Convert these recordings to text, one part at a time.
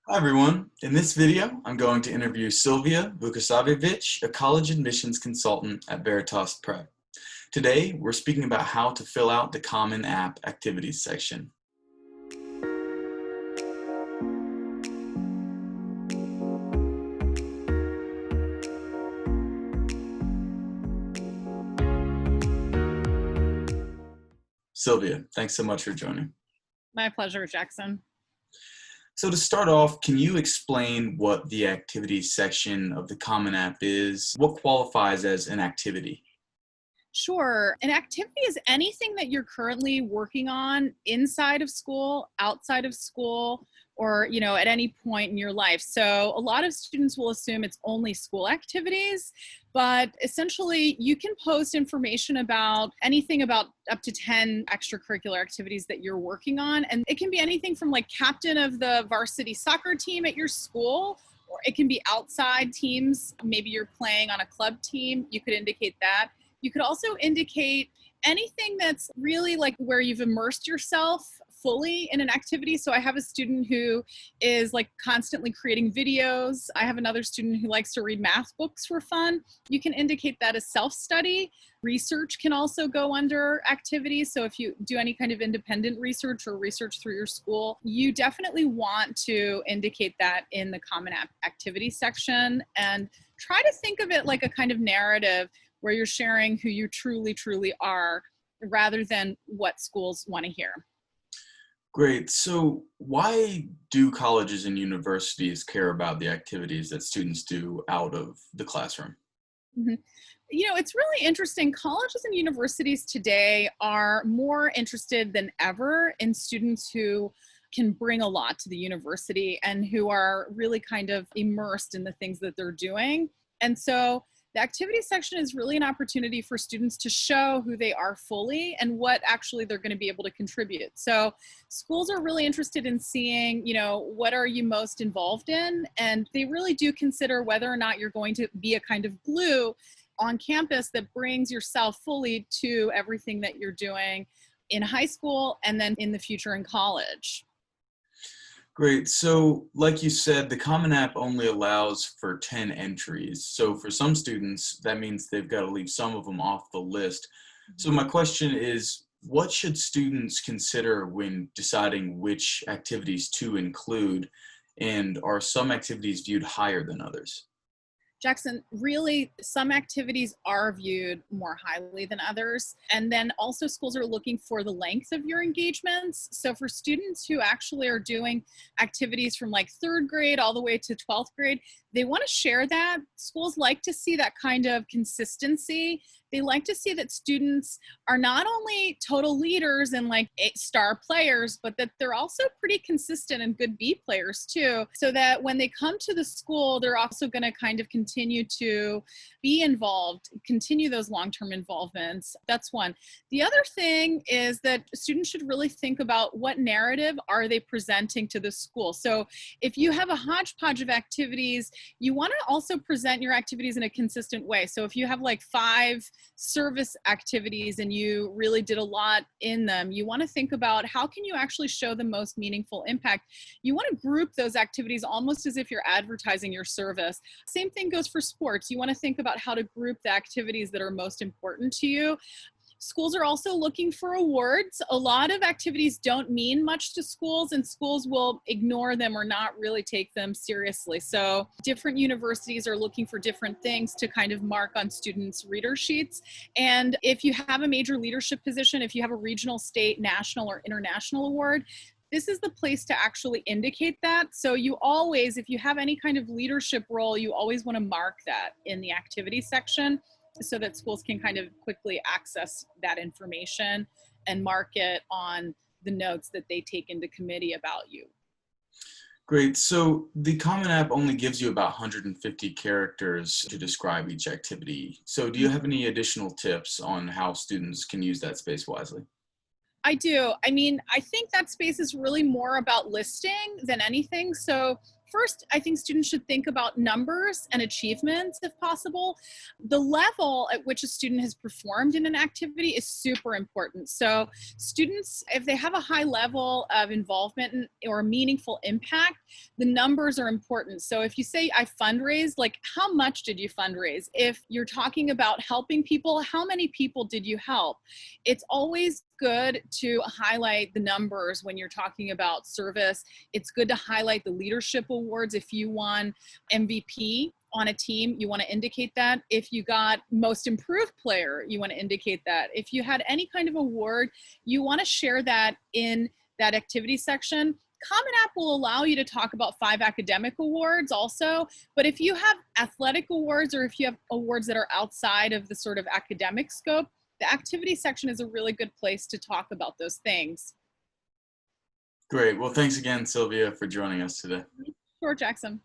Hi everyone. In this video, I'm going to interview Sylvia Vukosavljevic, a college admissions consultant at Veritas Prep. Today, we're speaking about how to fill out the Common App Activities section. Sylvia, thanks so much for joining. My pleasure, Jackson. So to start off, can you explain what the activities section of the Common App is? What qualifies as an activity? Sure. An activity is anything that you're currently working on inside of school, outside of school, or, at any point in your life. So a lot of students will assume it's only school activities, but essentially you can post information about anything about up to 10 extracurricular activities that you're working on. And it can be anything from like captain of the varsity soccer team at your school, or it can be outside teams. Maybe you're playing on a club team. You could indicate that. You could also indicate anything that's really like where you've immersed yourself fully in an activity. So I have a student who is like constantly creating videos. I have another student who likes to read math books for fun. You can indicate that as self-study. Research can also go under activities. So if you do any kind of independent research or research through your school, you definitely want to indicate that in the Common App activity section, and try to think of it like a kind of narrative where you're sharing who you truly are rather than what schools want to hear. Great. So why do colleges and universities care about the activities that students do out of the classroom? Mhm. It's really interesting. Colleges and universities today are more interested than ever in students who can bring a lot to the university and who are really kind of immersed in the things that they're doing. And so the activity section is really an opportunity for students to show who they are fully and what actually they're going to be able to contribute. So schools are really interested in seeing, what are you most involved in? And they really do consider whether or not you're going to be a kind of glue on campus that brings yourself fully to everything that you're doing in high school and then in the future in college. Great. So like you said, the Common App only allows for 10 entries. So for some students, that means they've got to leave some of them off the list. So my question is, what should students consider when deciding which activities to include? And are some activities viewed higher than others? Jackson, really, some activities are viewed more highly than others. And then also schools are looking for the length of your engagements. So for students who actually are doing activities from like third grade all the way to 12th grade, they want to share that. Schools like to see that kind of consistency. They like to see that students are not only total leaders and like star players, but that they're also pretty consistent and good B players too. So that when they come to the school, they're also going to kind of continue to be involved, continue those long-term involvements. That's one. The other thing is that students should really think about what narrative are they presenting to the school. So if you have a hodgepodge of activities, you want to also present your activities in a consistent way. So if you have like 5 service activities and you really did a lot in them, you want to think about how can you actually show the most meaningful impact. You want to group those activities almost as if you're advertising your service. Same thing goes for sports. You want to think about how to group the activities that are most important to you. Schools are also looking for awards. A lot of activities don't mean much to schools, and schools will ignore them or not really take them seriously. So different universities are looking for different things to kind of mark on students' reader sheets. And if you have a major leadership position, if you have a regional, state, national, or international award, this is the place to actually indicate that. So you always, if you have any kind of leadership role, you always want to mark that in the activity section, so that schools can kind of quickly access that information and mark it on the notes that they take into committee about you. Great. So the Common App only gives you about 150 characters to describe each activity. So do you have any additional tips on how students can use that space wisely? I do. I mean, I think that space is really more about listing than anything. So First, I think students should think about numbers and achievements if possible. The level at which a student has performed in an activity is super important. So students, if they have a high level of involvement or meaningful impact, the numbers are important. So if you say I fundraised, like how much did you fundraise? If you're talking about helping people, how many people did you help? It's always good to highlight the numbers when you're talking about service. It's good to highlight the leadership awards. If you won MVP on a team, you want to indicate that. If you got most improved player, you want to indicate that. If you had any kind of award, you want to share that in that activity section. Common App will allow you to talk about 5 academic awards also, but if you have athletic awards or if you have awards that are outside of the sort of academic scope, the activity section is a really good place to talk about those things. Great. Well, thanks again, Sylvia, for joining us today. Sure, Jackson.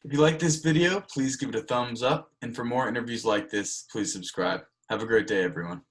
If you like this video, please give it a thumbs up. And for more interviews like this, please subscribe. Have a great day, everyone.